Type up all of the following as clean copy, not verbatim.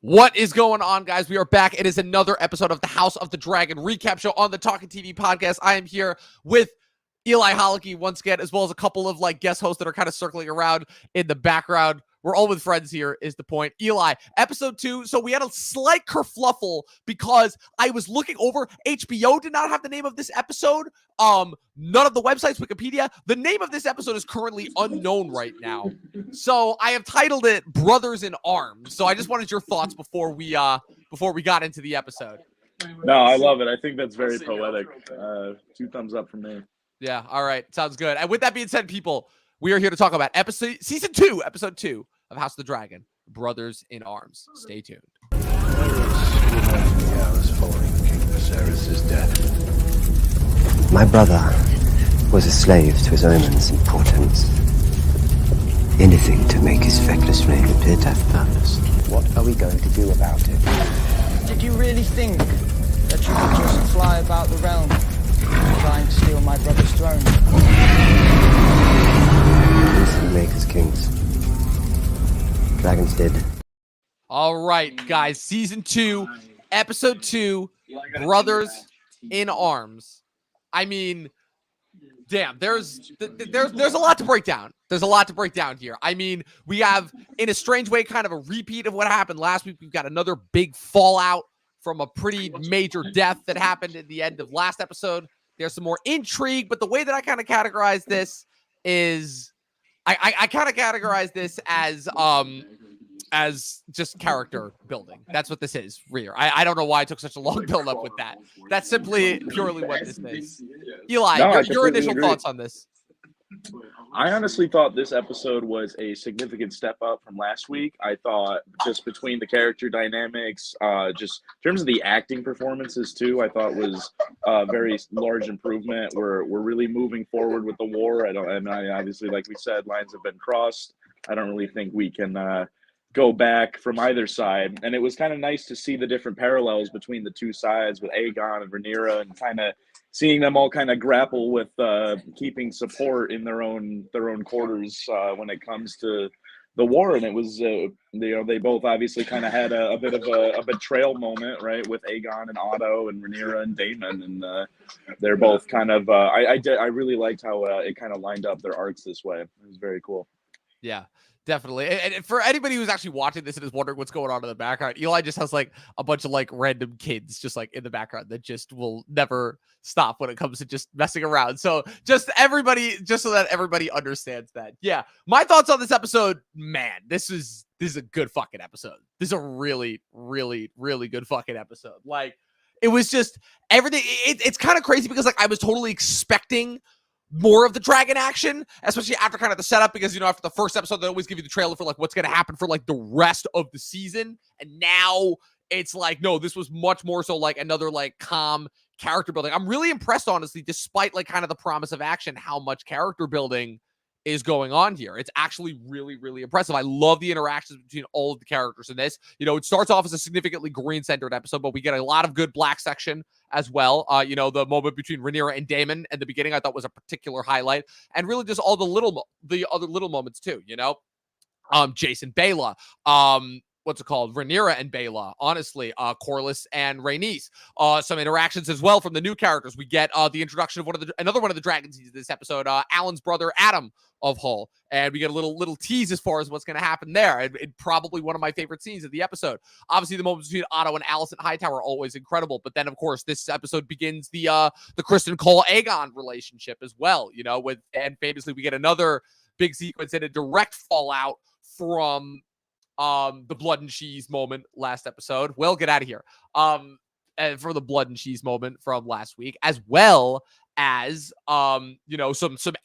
What is going on, guys? We are back. It is another episode of the House of the Dragon recap show on the Talkin TV podcast. I am here with Eli Holicky once again, as well as a couple of guest hosts that are kind of circling around in the background. We're all with friends here, is the point. Eli, episode 2. So we had a slight kerfluffle because I was looking over. HBO did not have the name of this episode. None of the websites, Wikipedia. The name of this episode is currently unknown right now. So I have titled it Brothers in Arms. So I just wanted your thoughts before we got into the episode. No, I love it. I think that's very poetic. 2 thumbs up from me. Yeah, all right. Sounds good. And with that being said, people, we are here to talk about season 2, episode 2 of House of the Dragon, Brothers in Arms. Stay tuned. My brother was a slave to his omens and portents. Anything to make his feckless reign appear to have purpose. What are we going to do about it? Did you really think that you could just fly about the realm, trying to steal my brother's throne? Beasts and make us kings. Dragons did. All right, guys. Season 2, episode 2, Brothers in Arms. I mean, damn, there's a lot to break down. There's a lot to break down here. I mean, we have, in a strange way, kind of a repeat of what happened last week. We've got another big fallout from a pretty major death that happened at the end of last episode. There's some more intrigue, but the way that I kind of categorize this is I kind of categorize this as just character building. That's what this is, Rear. I don't know why I took such a long build up with that. That's simply purely what this is. Eli, No, your initial thoughts on this? I honestly thought this episode was a significant step up from last week. I thought just between the character dynamics, just in terms of the acting performances too, I thought was a very large improvement. We're really moving forward with the war. I obviously, like we said, lines have been crossed. I don't really think we can go back from either side. And it was kind of nice to see the different parallels between the two sides with Aegon and Rhaenyra, and kind of seeing them all kind of grapple with keeping support in their own quarters when it comes to the war. And it was, they both obviously kind of had a bit of a betrayal moment, right, with Aegon and Otto and Rhaenyra and Daemon. And they're both kind of, I really liked how it kind of lined up their arcs this way. It was very cool. Yeah. Definitely. And for anybody who's actually watching this and is wondering what's going on in the background, Eli just has a bunch of random kids just in the background that just will never stop when it comes to just messing around. So just so that everybody understands that. Yeah. My thoughts on this episode, man, this is a good fucking episode. This is a really, really, really good fucking episode. It was just everything. It's kind of crazy because I was totally expecting more of the dragon action, especially after kind of the setup, because after the first episode they always give you the trailer for what's going to happen for the rest of the season, and now it's no, this was much more so another calm character building. I'm really impressed, honestly, despite kind of the promise of action, how much character building is going on here. It's actually really, really impressive. I love the interactions between all of the characters in this. It starts off as a significantly green-centered episode, but we get a lot of good black section as well. The moment between Rhaenyra and Daemon at the beginning, I thought was a particular highlight, and really just all the other little moments too. Jason Bayla, what's it called? Rhaenyra and Bayla, honestly, Corlys and Rhaenys. Some interactions as well from the new characters. We get the introduction of another one of the dragons in this episode, Alan's brother Adam of Hull, and we get a little tease as far as what's going to happen there. It probably one of my favorite scenes of the episode. Obviously, the moments between Otto and Alicent Hightower are always incredible, but then of course this episode begins the Kristen Cole Aegon relationship as well. And famously we get another big sequence and a direct fallout from the blood and cheese moment last episode. Will, get out of here. And for the blood and cheese moment from last week, as well as some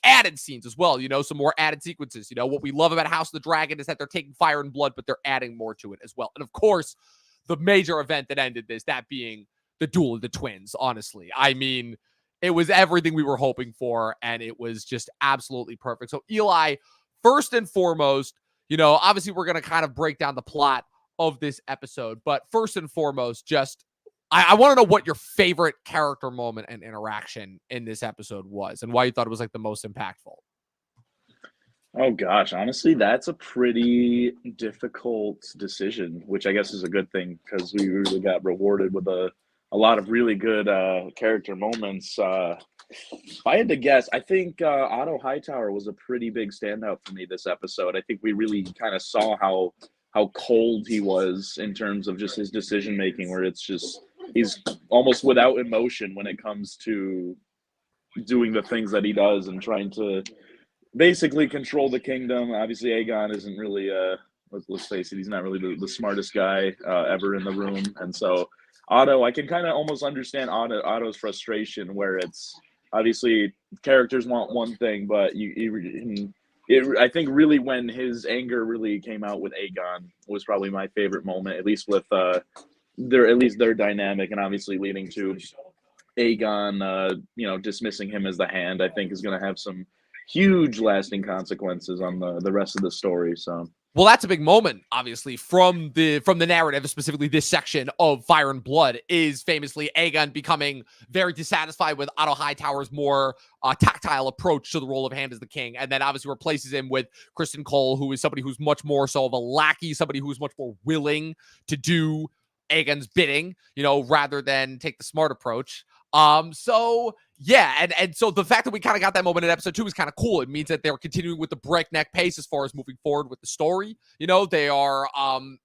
added scenes as well, some more added sequences. What we love about House of the Dragon is that they're taking fire and blood, but they're adding more to it as well. And of course, the major event that ended this, that being the duel of the twins. Honestly, I mean, it was everything we were hoping for, and it was just absolutely perfect. So Eli, first and foremost, obviously we're going to kind of break down the plot of this episode, but first and foremost, just I want to know what your favorite character moment and interaction in this episode was, and why you thought it was the most impactful. Oh gosh, honestly, that's a pretty difficult decision, which I guess is a good thing because we really got rewarded with a lot of really good character moments. If I had to guess, I think Otto Hightower was a pretty big standout for me this episode. I think we really kind of saw how cold he was in terms of just his decision making, where it's just he's almost without emotion when it comes to doing the things that he does and trying to basically control the kingdom. Obviously, Aegon isn't really let's face it, he's not really the smartest guy ever in the room, and so Otto, I can kind of almost understand Otto's frustration, where it's obviously characters want one thing, but I think really when his anger really came out with Aegon was probably my favorite moment, at least with their dynamic, and obviously leading to Aegon, dismissing him as the Hand. I think is going to have some huge lasting consequences on the rest of the story. So Well, that's a big moment, obviously, from the narrative, specifically this section of Fire and Blood, is famously Aegon becoming very dissatisfied with Otto Hightower's more tactile approach to the role of Hand as the King, and then obviously replaces him with Kristen Cole, who is somebody who's much more so of a lackey, somebody who's much more willing to do Aegon's bidding, rather than take the smart approach. So yeah, and so the fact that we kind of got that moment in episode 2 is kind of cool. It means that they're continuing with the breakneck pace as far as moving forward with the story. They are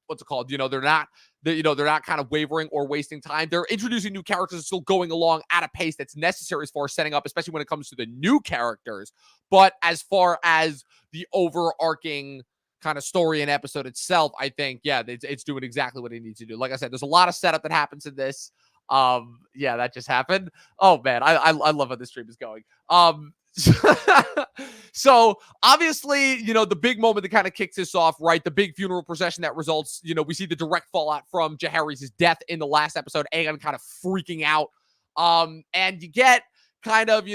what's it called? They're not kind of wavering or wasting time. They're introducing new characters and still going along at a pace that's necessary as far as setting up, especially when it comes to the new characters. But as far as the overarching kind of story and episode itself, I think, yeah, it's doing exactly what it needs to do. Like I said, there's a lot of setup that happens in this. Yeah, that just happened. Oh man, I love how this stream is going. So obviously, the big moment that kind of kicks this off, right? The big funeral procession that results, we see the direct fallout from Jaehaerys' death in the last episode. Aegon kind of freaking out. And you get kind of,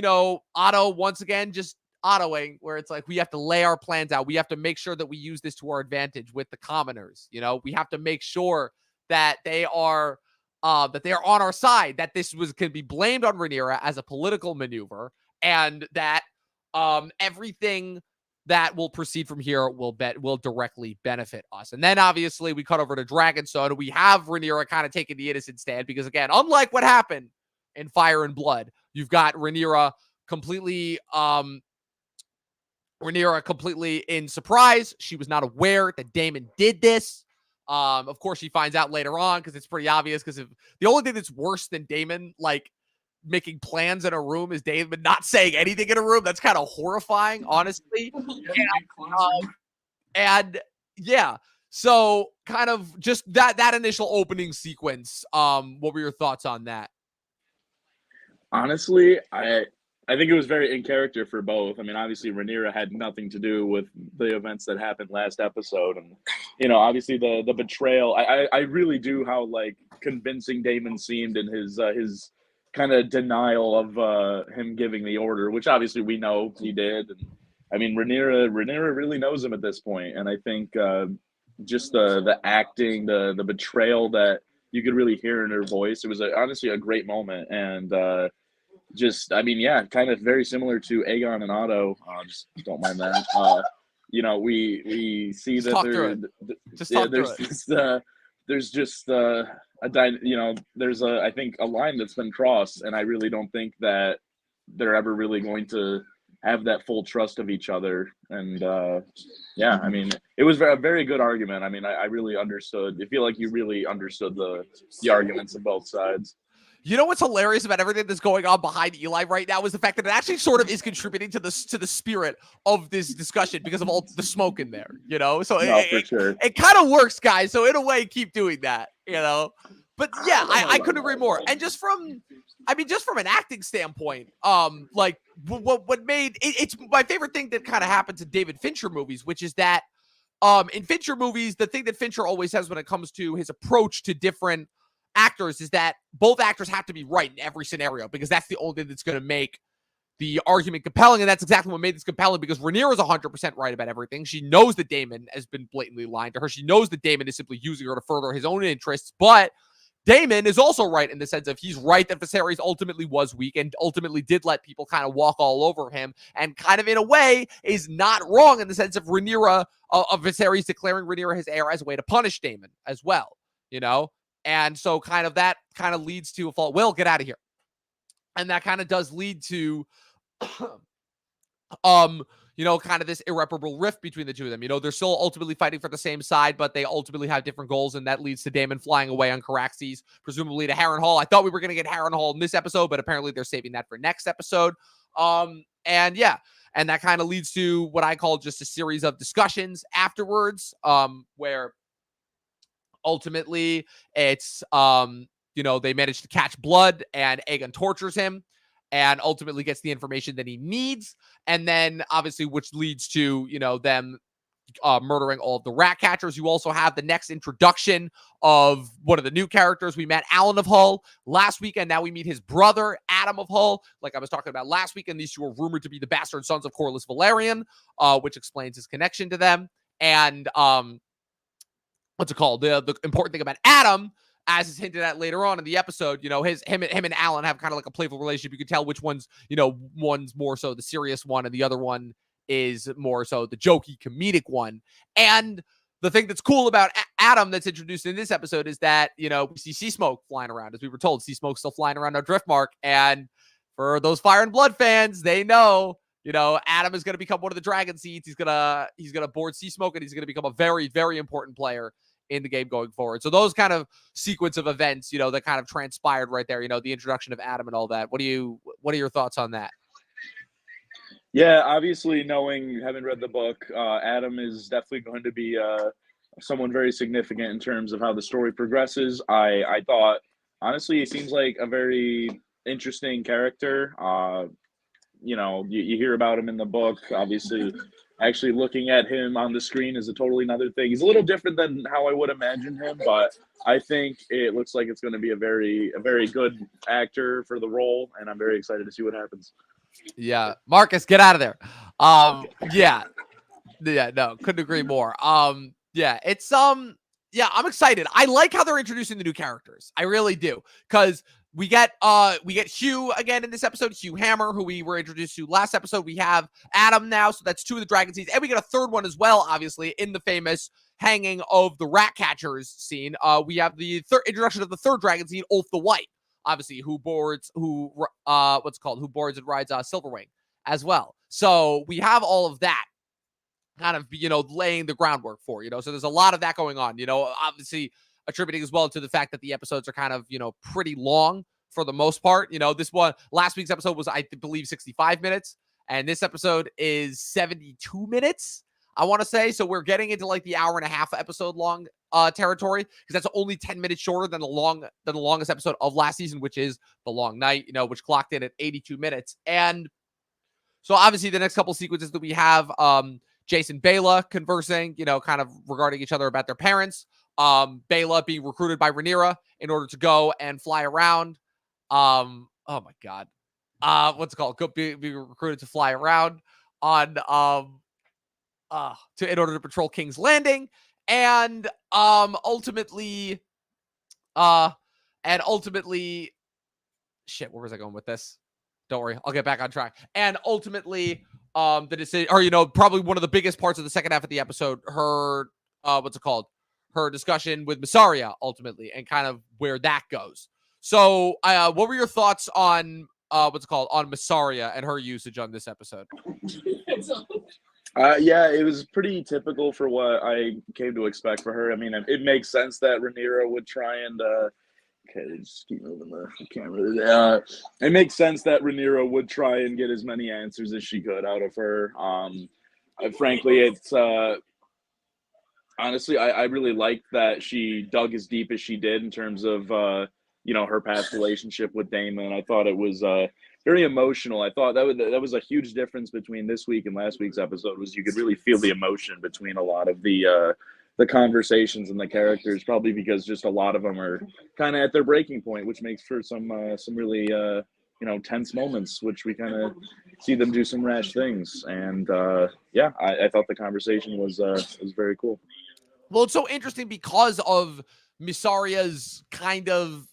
Otto once again just autoing, where it's like we have to lay our plans out. We have to make sure that we use this to our advantage with the commoners. We have to make sure that they are on our side, that this can be blamed on Rhaenyra as a political maneuver, and that everything that will proceed from here will directly benefit us. And then obviously we cut over to Dragonstone. We have Rhaenyra kind of taking the innocent stand, because again, unlike what happened in Fire and Blood, you've got Rhaenyra completely in surprise. She was not aware that Daemon did this. Of course, she finds out later on, because it's pretty obvious. Because the only thing that's worse than Daemon making plans in a room is Daemon not saying anything in a room. That's kind of horrifying, honestly. And yeah, so kind of just that initial opening sequence. What were your thoughts on that? Honestly, I think it was very in character for both. I mean, obviously, Rhaenyra had nothing to do with the events that happened last episode, and obviously the betrayal. I really do how convincing Daemon seemed in his kind of denial of him giving the order, which obviously we know he did. And I mean, Rhaenyra really knows him at this point, and I think just the acting, the betrayal that you could really hear in her voice. It was honestly a great moment, and kind of very similar to Aegon and Otto. Just don't mind that. We see just that there's just there's I think a line that's been crossed, and I really don't think that they're ever really going to have that full trust of each other. And I mean, it was a very good argument. I mean, I really understood. I feel like you really understood the arguments of both sides. You know what's hilarious about everything that's going on behind Eli right now is the fact that it actually sort of is contributing to the spirit of this discussion, because of all the smoke in there, So it kind of works, guys. So in a way, keep doing that, But yeah, I couldn't agree more. And just from an acting standpoint, what made it's my favorite thing that kind of happens in David Fincher movies, which is that in Fincher movies, the thing that Fincher always has when it comes to his approach to different actors is that both actors have to be right in every scenario, because that's the only thing that's going to make the argument compelling. And that's exactly what made this compelling, because Rhaenyra is 100% right about everything. She knows that Daemon has been blatantly lying to her. She knows that Daemon is simply using her to further his own interests. But Damon is also right in the sense of he's right that Viserys ultimately was weak and ultimately did let people kind of walk all over him, and kind of in a way is not wrong in the sense of Rhaenyra, of Viserys declaring Rhaenyra his heir as a way to punish Damon as well, And so kind of that kind of leads to a fault. Will, get out of here. And that kind of does lead to kind of this irreparable rift between the two of them. They're still ultimately fighting for the same side, but they ultimately have different goals, and that leads to Daemon flying away on Caraxes, presumably to Harrenhal. I thought we were going to get Harrenhal in this episode, but apparently they're saving that for next episode. And that kind of leads to what I call just a series of discussions afterwards, where ultimately it's, they manage to catch blood, and Aegon tortures him, and ultimately gets the information that he needs. And then obviously, which leads to, them murdering all of the rat catchers. You also have the next introduction of one of the new characters. We met Alan of Hull last week, and now we meet his brother, Adam of Hull. Like I was talking about last week, and these two are rumored to be the bastard sons of Corlys Velaryon, which explains his connection to them. And what's it called? The important thing about Adam, as is hinted at later on in the episode, him and Alan have kind of like a playful relationship. You can tell which one's, one's more so the serious one, and the other one is more so the jokey comedic one. And the thing that's cool about Adam that's introduced in this episode is that, we see Sea Smoke flying around. As we were told, Sea Smoke's still flying around our Driftmark. And for those Fire and Blood fans, they know, Adam is going to become one of the dragon seeds. He's gonna board Sea Smoke, and he's going to become a very, very important player in the game going forward. So those kind of sequence of events, that kind of transpired right there, the introduction of Adam and all that. What are your thoughts on that? Yeah, obviously knowing, having read the book, Adam is definitely going to be someone very significant in terms of how the story progresses. I thought, honestly, he seems like a very interesting character. You hear about him in the book, obviously. Actually looking at him on the screen is a totally another thing. He's a little different than how I would imagine him, but I think it looks like it's going to be a very good actor for the role, and I'm very excited to see what happens. Yeah, Marcus, get out of there. No, couldn't agree more. It's I'm excited. I like how they're introducing the new characters. I really do, because we get Hugh again in this episode, Hugh Hammer, who we were introduced to last episode. We have Adam now, so that's two of the dragon seeds, and we get a third one as well, obviously, in the famous hanging of the rat catchers scene. We have the introduction of the third dragon seed, Ulf the White, obviously, who boards and rides Silverwing as well. So we have all of that kind of, laying the groundwork for, so there's a lot of that going on, obviously attributing as well to the fact that the episodes are kind of, pretty long for the most part. This one, last week's episode was, I believe, 65 minutes, and this episode is 72 minutes, I want to say. So we're getting into like the hour and a half episode long territory, because that's only 10 minutes shorter than the longest episode of last season, which is The Long Night, which clocked in at 82 minutes. And so obviously the next couple sequences that we have, Jason Baela conversing, kind of regarding each other about their parents. Baela being recruited by Rhaenyra in order to go and fly around. Oh my God. What's it called? Being recruited to fly around on, in order to patrol King's Landing. And, ultimately, shit, where was I going with this? Don't worry, I'll get back on track. And ultimately, the decision, or, probably one of the biggest parts of the second half of the episode, her, her discussion with Mysaria, ultimately, and kind of where that goes. So, what were your thoughts on, on Mysaria and her usage on this episode? It was pretty typical for what I came to expect for her. I mean, it makes sense that Rhaenyra would try and, okay, just keep moving the camera. It makes sense that Rhaenyra would try and get as many answers as she could out of her. Frankly, it's honestly, I really liked that she dug as deep as she did in terms of her past relationship with Daemon. I thought it was very emotional. I thought that was a huge difference between this week and last week's episode. Was you could really feel the emotion between a lot of the conversations and the characters, probably because just a lot of them are kind of at their breaking point, which makes for some really tense moments, which we kind of see them do some rash things. And I thought the conversation was very cool. Well, it's so interesting because of Mysaria's kind of,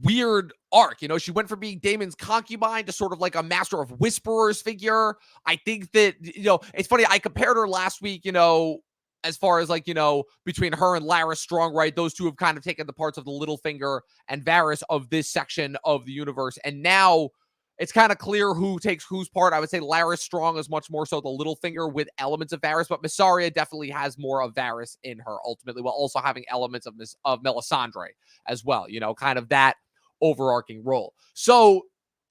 weird arc. She went from being Daemon's concubine to sort of like a master of whisperers figure. I think that, it's funny. I compared her last week, as far as like, between her and Lara Strong, right? Those two have kind of taken the parts of the Littlefinger and Varys of this section of the universe. And now it's kind of clear who takes whose part. I would say Lara Strong is much more so the Littlefinger with elements of Varys, but Mysaria definitely has more of Varys in her ultimately, while also having elements of Melisandre as well, kind of that overarching role. So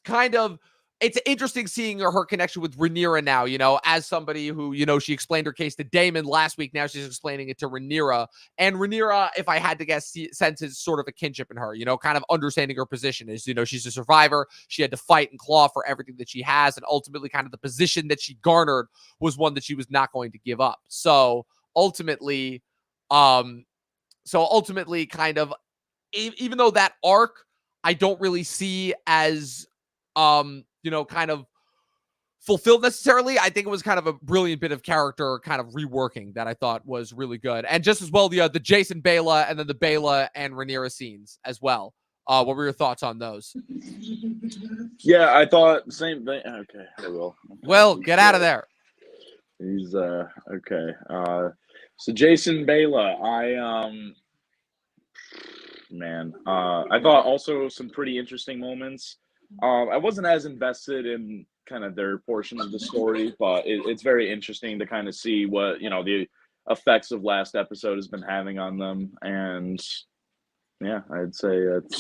kind of, it's interesting seeing her connection with Rhaenyra now, as somebody who, she explained her case to Daemon last week. Now she's explaining it to Rhaenyra. And Rhaenyra, if I had to guess, senses sort of a kinship in her, kind of understanding her position is, she's a survivor. She had to fight and claw for everything that she has. And ultimately kind of the position that she garnered was one that she was not going to give up. So ultimately kind of, even though that arc, I don't really see as, kind of fulfilled necessarily. I think it was kind of a brilliant bit of character kind of reworking that I thought was really good. And just as well, the Jason Bela and then the Bela and Rhaenyra scenes as well. What were your thoughts on those? Yeah, I thought same thing. Okay, I will. Well, get out of there. He's okay. So Jason Bela, I thought also some pretty interesting moments. I wasn't as invested in kind of their portion of the story, but it's very interesting to kind of see what, the effects of last episode has been having on them. And yeah, I'd say it's,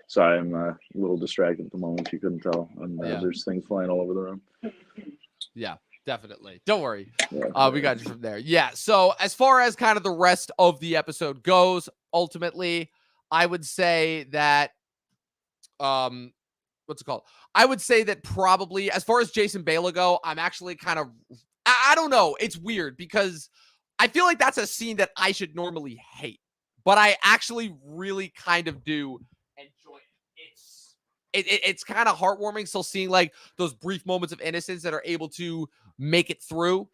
sorry, I'm a little distracted at the moment. If you couldn't tell. And there's things flying all over the room. Yeah, definitely. Don't worry. Yeah, we got you from there. Yeah. So as far as kind of the rest of the episode goes, ultimately, I would say that, what's it called? I would say that probably as far as Jason Bela go, I'm actually kind of, I don't know. It's weird because I feel like that's a scene that I should normally hate, but I actually really kind of do enjoy it. It's kind of heartwarming still seeing like those brief moments of innocence that are able to make it through,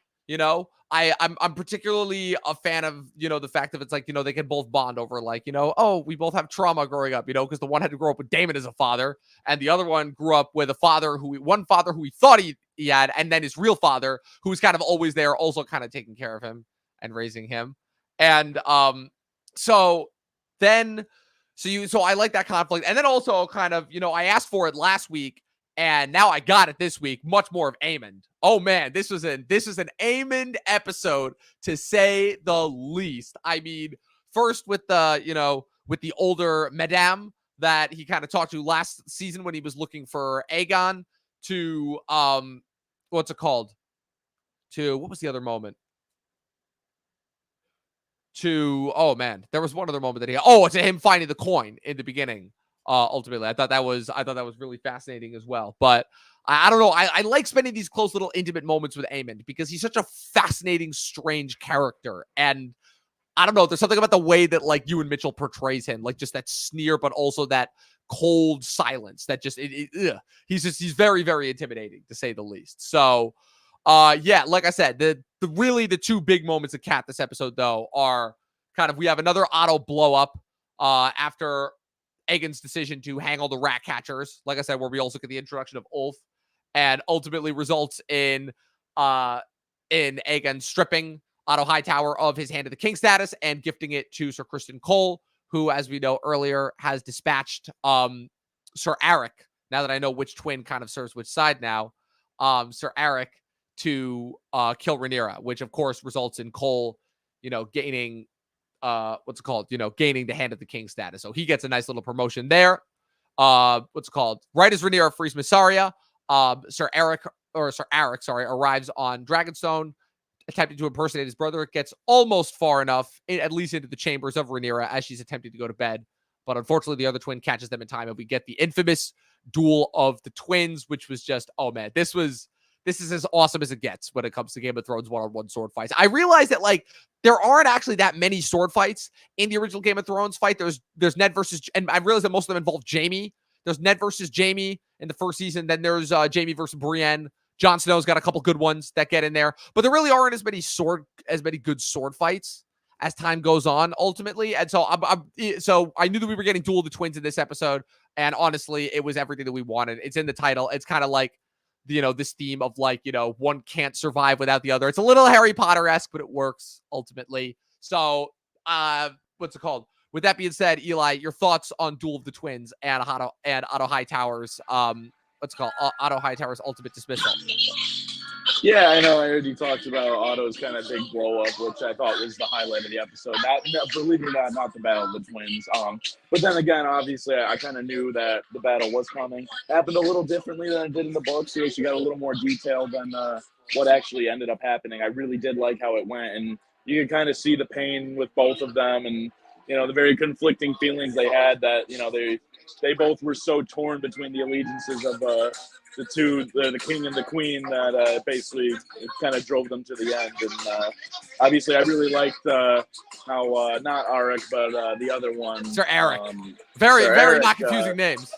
I'm particularly a fan of, the fact that it's like, they can both bond over like, oh, we both have trauma growing up, because the one had to grow up with Daemon as a father and the other one grew up with one father who he thought he had, and then his real father who was kind of always there, also kind of taking care of him and raising him. And so I like that conflict. And then also kind of, I asked for it last week and now I got it this week, much more of Aemond. Oh man, this was an Aemond episode to say the least. I mean, first with the older Madame that he kind of talked to last season when he was looking for Aegon to what's it called? To what was the other moment? Oh man, there was one other moment that to him finding the coin in the beginning. Ultimately, I thought that was really fascinating as well. But I don't know. I like spending these close little intimate moments with Aemond because he's such a fascinating, strange character. And I don't know. There's something about the way that like Ewan Mitchell portrays him, like just that sneer, but also that cold silence that just he's very, very intimidating to say the least. So yeah, like I said, the two big moments of Cat this episode though are kind of, we have another Otto blow up after Aegon's decision to hang all the rat catchers, like I said, where we also get the introduction of Ulf, and ultimately results in Aegon stripping Otto Hightower of his Hand of the King status and gifting it to Sir Criston Cole, who, as we know earlier, has dispatched Sir Eric. Now that I know which twin kind of serves which side now, Sir Eric to kill Rhaenyra, which of course results in Cole, gaining gaining the Hand of the King status. So he gets a nice little promotion there. Right as Rhaenyra frees Mysaria, Sir Eric arrives on Dragonstone, attempting to impersonate his brother. It gets almost far enough, at least into the chambers of Rhaenyra as she's attempting to go to bed. But unfortunately, the other twin catches them in time, and we get the infamous duel of the twins, which was just, oh man, this is as awesome as it gets when it comes to Game of Thrones one-on-one sword fights. I realized that like there aren't actually that many sword fights in the original Game of Thrones fight. There's Ned versus, and I realized that most of them involve Jaime. There's Ned versus Jaime in the first season. Then there's Jaime versus Brienne. Jon Snow's got a couple good ones that get in there, but there really aren't as many good sword fights. as time goes on ultimately. And so so I knew that we were getting Duel of the Twins in this episode, and honestly, it was everything that we wanted. It's in the title. It's kind of like, this theme of like, one can't survive without the other. It's a little Harry Potter-esque, but it works ultimately. So, what's it called? With that being said, Eli, your thoughts on Duel of the Twins and Otto Hightower's Otto Hightower's ultimate dismissal? Yeah, I know. I heard you talked about Otto's kind of big blow up, which I thought was the highlight of the episode. Believe it or not the Battle of the Twins. But then again, obviously, I kind of knew that the battle was coming. It happened a little differently than it did in the books. You actually got a little more detail than what actually ended up happening. I really did like how it went, and you could kind of see the pain with both of them, and the very conflicting feelings they had. That they both were so torn between the allegiances of the two, the king and the queen, that basically it kind of drove them to the end. And obviously, I really liked how not Arik, but the other one, Sir Eric. Sir very Eric, not confusing names.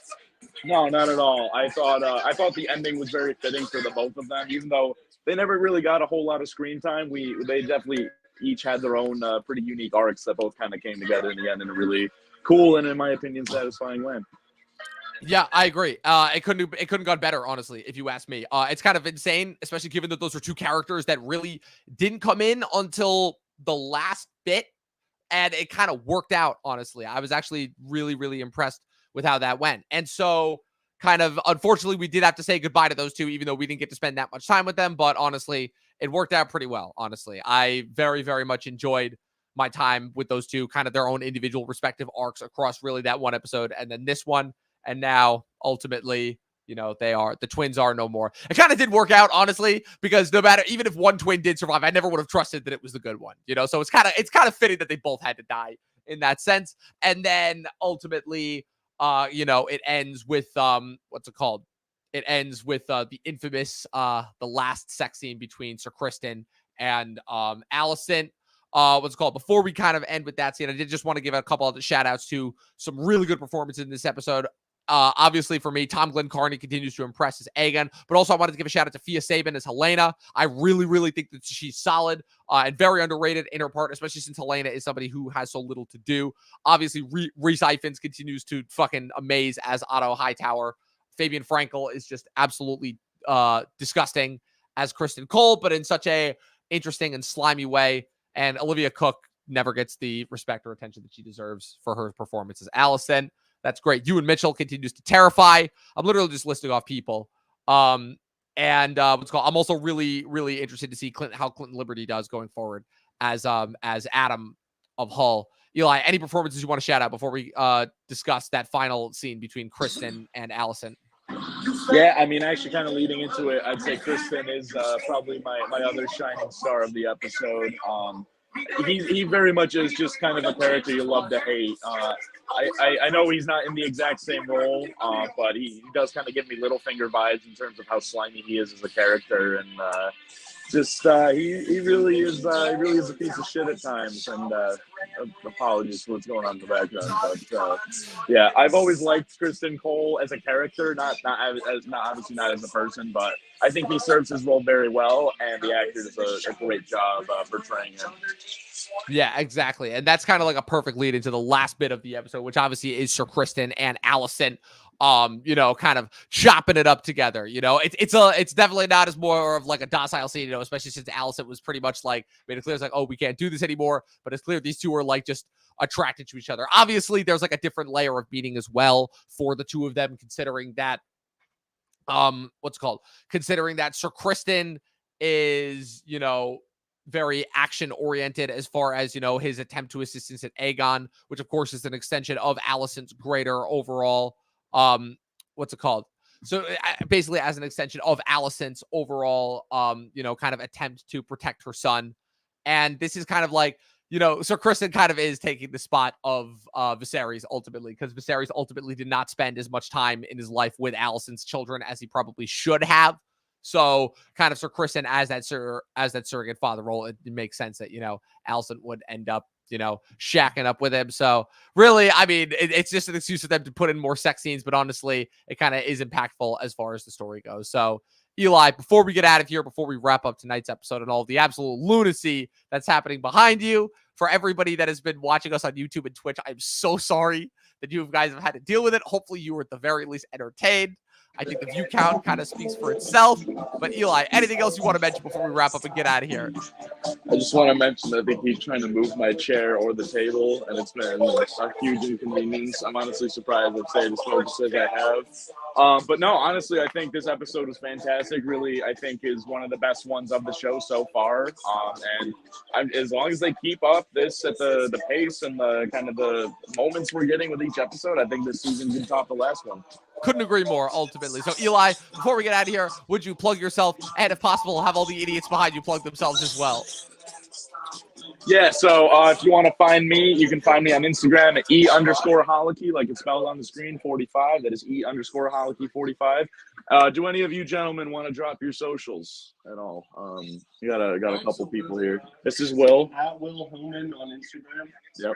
No, not at all. I thought the ending was very fitting for the both of them, even though they never really got a whole lot of screen time. They definitely each had their own pretty unique arcs that both kind of came together in the end in a really cool and, in my opinion, satisfying way. Yeah, I agree. It couldn't gone better, honestly, if you ask me. It's kind of insane, especially given that those are two characters that really didn't come in until the last bit, and it kind of worked out, honestly. I was actually really, really impressed with how that went. And so, kind of, unfortunately, we did have to say goodbye to those two, even though we didn't get to spend that much time with them. But honestly, it worked out pretty well, honestly. I very, very much enjoyed my time with those two, kind of their own individual respective arcs across really that one episode, and then this one. And now, ultimately, the twins are no more. It kind of did work out, honestly, because no matter, even if one twin did survive, I never would have trusted that it was the good one, So it's kind of fitting that they both had to die in that sense. And then ultimately, it ends with what's it called? It ends with the infamous the last sex scene between Sir Kristen and Alicent. What's it called? Before we kind of end with that scene, I did just want to give a couple of shout outs to some really good performances in this episode. Obviously, for me, Tom Glenn Carney continues to impress as Aegon, but also I wanted to give a shout out to Fia Sabin as Helena. I really, really think that she's solid and very underrated in her part, especially since Helena is somebody who has so little to do. Obviously, Rhys Ifans continues to fucking amaze as Otto Hightower. Fabian Frankel is just absolutely disgusting as Kristen Cole, but in such a interesting and slimy way. And Olivia Cook never gets the respect or attention that she deserves for her performance as Alicent. That's great. Ewan Mitchell continues to terrify. I'm literally just listing off people. I'm also really, really interested to see how Clinton Liberty does going forward as Adam of Hull. Eli, any performances you want to shout out before we discuss that final scene between Kristen and Alicent? Yeah, I mean, actually, kind of leading into it, I'd say Kristen is probably my other shining star of the episode. He very much is just kind of a character you love to hate. I know he's not in the exact same role, but he does kind of give me Littlefinger vibes in terms of how slimy he is as a character, and he really is a piece of shit at times. And apologies for what's going on in the background, but yeah, I've always liked Kristen Cole as a character, not obviously not as a person, but I think he serves his role very well, and the actor does a great job portraying him. Yeah, exactly. And that's kind of like a perfect lead into the last bit of the episode, which obviously is Sir Kristen and Alicent, kind of chopping it up together. It's definitely not as more of like a docile scene, especially since Alicent was pretty much like made it clear it's like, oh, we can't do this anymore. But it's clear these two are like just attracted to each other. Obviously, there's like a different layer of meaning as well for the two of them, considering that considering that Sir Kristen is, very action oriented as far as, his attempt to assistance at Aegon, which of course is an extension of Alicent's greater overall, So basically as an extension of Alicent's overall, kind of attempt to protect her son. And this is kind of like, Sir Kristen kind of is taking the spot of Viserys ultimately, because Viserys ultimately did not spend as much time in his life with Alicent's children as he probably should have. So kind of Sir Kristen as that surrogate father role, it makes sense that, Alicent would end up, shacking up with him. So really, I mean, it's just an excuse for them to put in more sex scenes, but honestly, it kind of is impactful as far as the story goes. So Eli, before we get out of here, before we wrap up tonight's episode and all the absolute lunacy that's happening behind you, For everybody that has been watching us on YouTube and Twitch, I'm so sorry that you guys have had to deal with it. Hopefully you were at the very least entertained. I think the view count kind of speaks for itself. But Eli, anything else you want to mention before we wrap up and get out of here? I just want to mention that I think he's trying to move my chair or the table, and it's been a huge inconvenience. I'm honestly surprised I've stayed as focused as I have. But no, honestly, I think this episode was fantastic. Really, I think is one of the best ones of the show so far. As long as they keep up this at the pace and the kind of the moments we're getting with each episode, I think this season can top the last one. Couldn't agree more, ultimately. So, Eli, before we get out of here, would you plug yourself? And if possible, have all the idiots behind you plug themselves as well. Yeah, so if you want to find me, you can find me on Instagram at E_Holicky, like it's spelled on the screen, 45. That is E_Holicky 45. Do any of you gentlemen want to drop your socials at all? You got a couple people here. This is Will. At Will Homan on Instagram. Yep.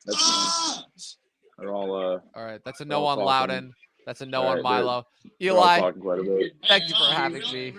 That's they're all right, that's a no all on talking. Loudon. That's a no All on right, Milo. they're all Eli, talking quite a bit. thank you for having me.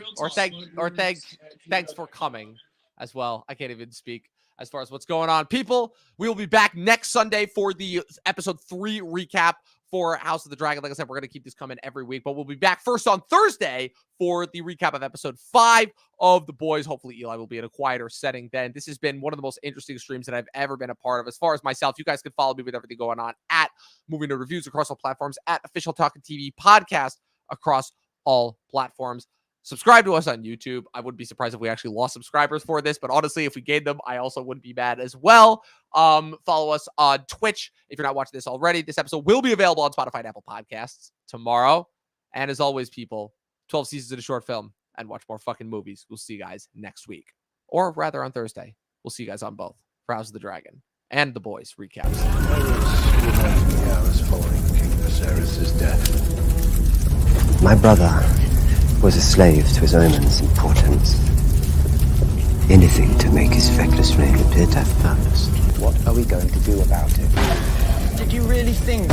Thanks for coming as well. I can't even speak as far as what's going on. People, we will be back next Sunday for the episode 3 recap for House of the Dragon. Like I said, we're going to keep this coming every week, but we'll be back first on Thursday for the recap of episode 5 of The Boys. Hopefully Eli will be in a quieter setting then. This has been one of the most interesting streams that I've ever been a part of. As far as myself, you guys can follow me with everything going on at Movie Nerd Reviews across all platforms, at Official Talkin TV Podcast across all platforms. Subscribe to us on YouTube. I wouldn't be surprised if we actually lost subscribers for this, but honestly, if we gained them, I also wouldn't be mad as well. Follow us on Twitch if you're not watching this already. This episode will be available on Spotify and Apple Podcasts tomorrow. And as always, people, 12 seasons in a short film and watch more fucking movies. We'll see you guys next week, or rather on Thursday. We'll see you guys on both for House of the Dragon and The Boys recaps. I was following King Viserys' death. My brother was a slave to his omens and portents. Anything to make his feckless reign appear to have purpose. What are we going to do about it? Did you really think